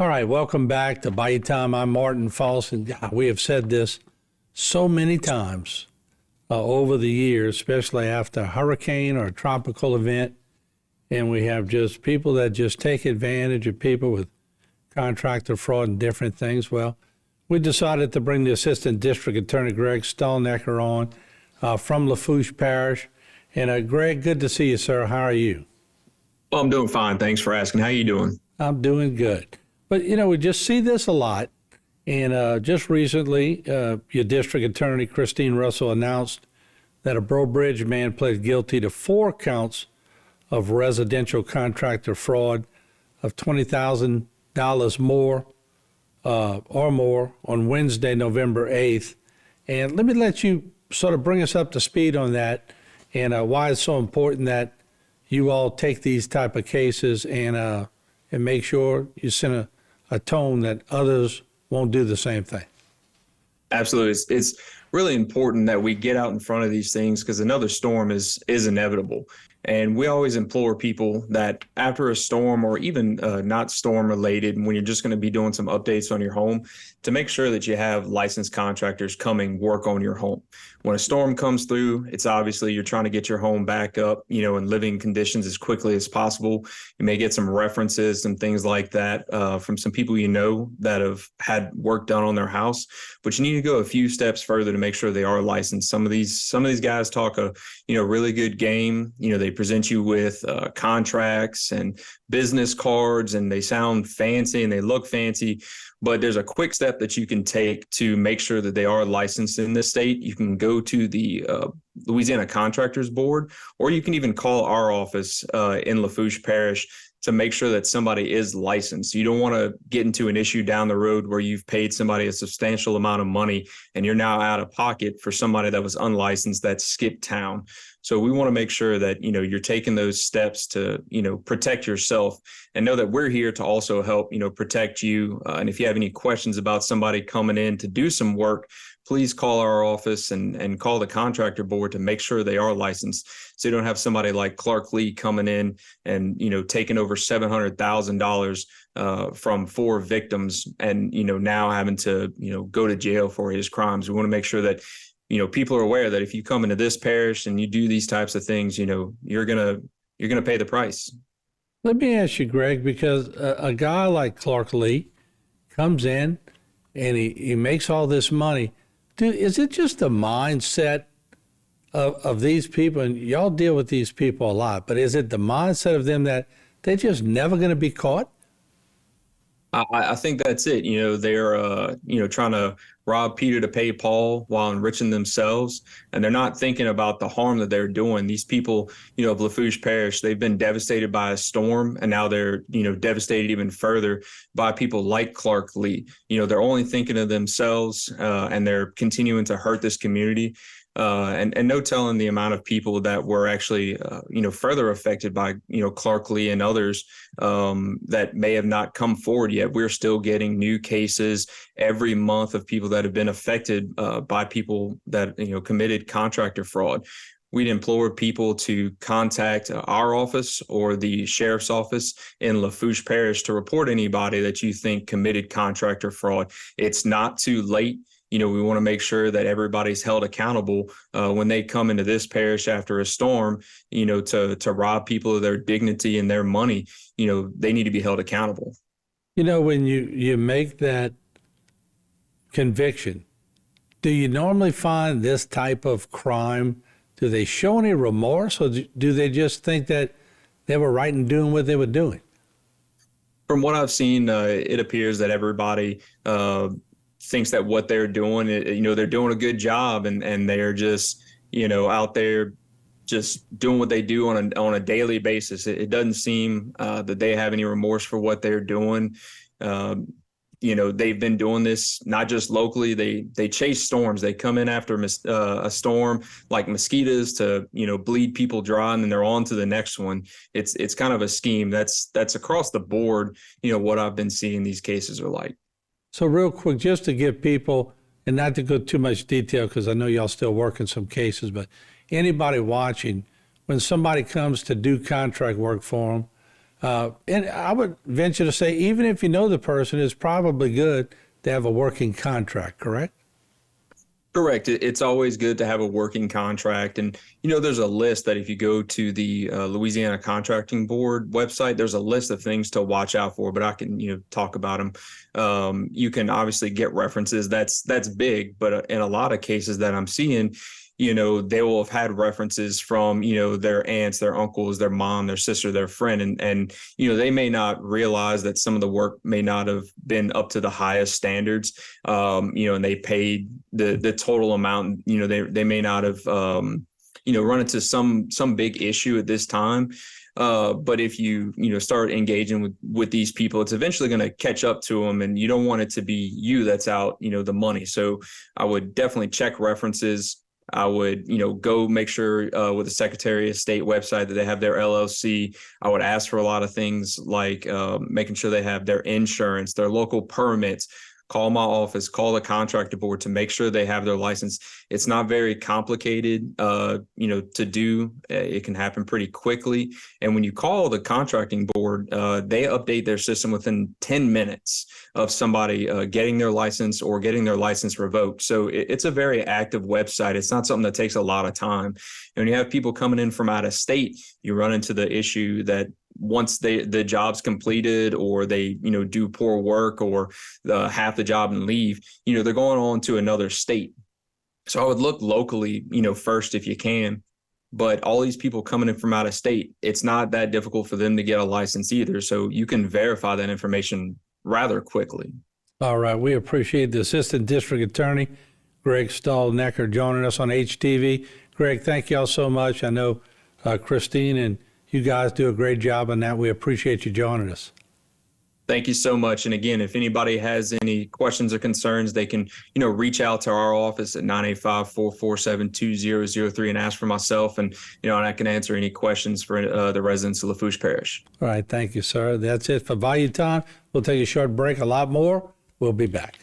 All right, welcome back to Bayou Time. I'm Martin Falls, and we have said this so many times over the years, especially after a hurricane or a tropical event, and we have just people that just take advantage of people with contractor fraud and different things. Well, we decided to bring the Assistant District Attorney Greg Stallnecker on from Lafourche Parish. And Greg, good to see you, sir. How are you? Well, I'm doing fine. Thanks for asking. How you doing? I'm doing good. But, we just see this a lot. And just recently, your district attorney, Christine Russell, announced that a Breaux Bridge man pled guilty to 4 counts of residential contractor fraud of $20,000 more or more on Wednesday, November 8th. And let me let you sort of bring us up to speed on that and why it's so important that you all take these type of cases and make sure you send a tone that others won't do the same thing. Absolutely. It's really important that we get out in front of these things because another storm is inevitable. And we always implore people that after a storm or even not storm related, when you're just going to be doing some updates on your home, to make sure that you have licensed contractors coming work on your home. When a storm comes through, it's obviously you're trying to get your home back up, in living conditions as quickly as possible. You may get some references and things like that from some people that have had work done on their house, but you need to go a few steps further to make sure they are licensed. Some of these guys talk a really good game. They present you with contracts and business cards, and they sound fancy and they look fancy. But there's a quick step that you can take to make sure that they are licensed in this state. You can go to the Louisiana Contractors Board, or you can even call our office in Lafourche Parish to make sure that somebody is licensed. You don't want to get into an issue down the road where you've paid somebody a substantial amount of money and you're now out of pocket for somebody that was unlicensed that skipped town. So we want to make sure that, you're taking those steps to, protect yourself, and know that we're here to also help, protect you. And if you have any questions about somebody coming in to do some work, please call our office and call the contractor board to make sure they are licensed. So you don't have somebody like Clark Lee coming in and, taking over $700,000 from 4 victims and, now having to, go to jail for his crimes. We want to make sure that people are aware that if you come into this parish and you do these types of things, you're gonna pay the price. Let me ask you, Greg, because a guy like Clark Lee comes in and he makes all this money. Is it just the mindset of these people? And y'all deal with these people a lot, but is it the mindset of them that they're just never going to be caught? I think that's it. They're, trying to rob Peter to pay Paul while enriching themselves. And they're not thinking about the harm that they're doing. These people, of Lafourche Parish, they've been devastated by a storm. And now they're, devastated even further by people like Clark Lee. They're only thinking of themselves and they're continuing to hurt this community. And no telling the amount of people that were actually, further affected by, Clark Lee and others that may have not come forward yet. We're still getting new cases every month of people that have been affected by people that, committed contractor fraud. We'd implore people to contact our office or the sheriff's office in Lafourche Parish to report anybody that you think committed contractor fraud. It's not too late. We want to make sure that everybody's held accountable when they come into this parish after a storm, to rob people of their dignity and their money. They need to be held accountable. When you make that conviction, do you normally find this type of crime, do they show any remorse, or do they just think that they were right in doing what they were doing? From what I've seen, it appears that everybody thinks that what they're doing, they're doing a good job and they're just, out there just doing what they do on a daily basis. It doesn't seem that they have any remorse for what they're doing. They've been doing this not just locally. They chase storms. They come in after a storm like mosquitoes to, bleed people dry, and then they're on to the next one. It's kind of a scheme that's across the board. What I've been seeing these cases are like. So real quick, just to give people, and not to go too much detail because I know y'all still working some cases, but anybody watching, when somebody comes to do contract work for them, And I would venture to say, even if you know the person, it's probably good to have a working contract, correct? Correct. It's always good to have a working contract. And, there's a list that if you go to the Louisiana Contracting Board website, there's a list of things to watch out for, but I can, talk about them. You can obviously get references. That's big. But in a lot of cases that I'm seeing, they will have had references from, their aunts, their uncles, their mom, their sister, their friend. And they may not realize that some of the work may not have been up to the highest standards, and they paid the total amount, they may not have, run into some big issue at this time. But if you start engaging with these people, it's eventually going to catch up to them, and you don't want it to be you that's out, the money. So I would definitely check references. I would, go make sure with the Secretary of State website that they have their LLC. I would ask for a lot of things like making sure they have their insurance, their local permits. Call my office, call the contractor board to make sure they have their license. It's not very complicated, to do. It can happen pretty quickly. And when you call the contracting board, they update their system within 10 minutes of somebody getting their license or getting their license revoked. So it's a very active website. It's not something that takes a lot of time. And when you have people coming in from out of state, you run into the issue that once the job's completed, or they do poor work, or half the job and leave, they're going on to another state. So I would look locally, first if you can. But all these people coming in from out of state, it's not that difficult for them to get a license either. So you can verify that information rather quickly. All right. We appreciate the Assistant District Attorney, Greg Stahl-Necker, joining us on HTV. Greg, thank you all so much. I know Christine and you guys do a great job on that. We appreciate you joining us. Thank you so much. And again, if anybody has any questions or concerns, they can, reach out to our office at 985-447-2003 and ask for myself. And, and I can answer any questions for the residents of Lafourche Parish. All right. Thank you, sir. That's it for Bayou Time. We'll take a short break. A lot more. We'll be back.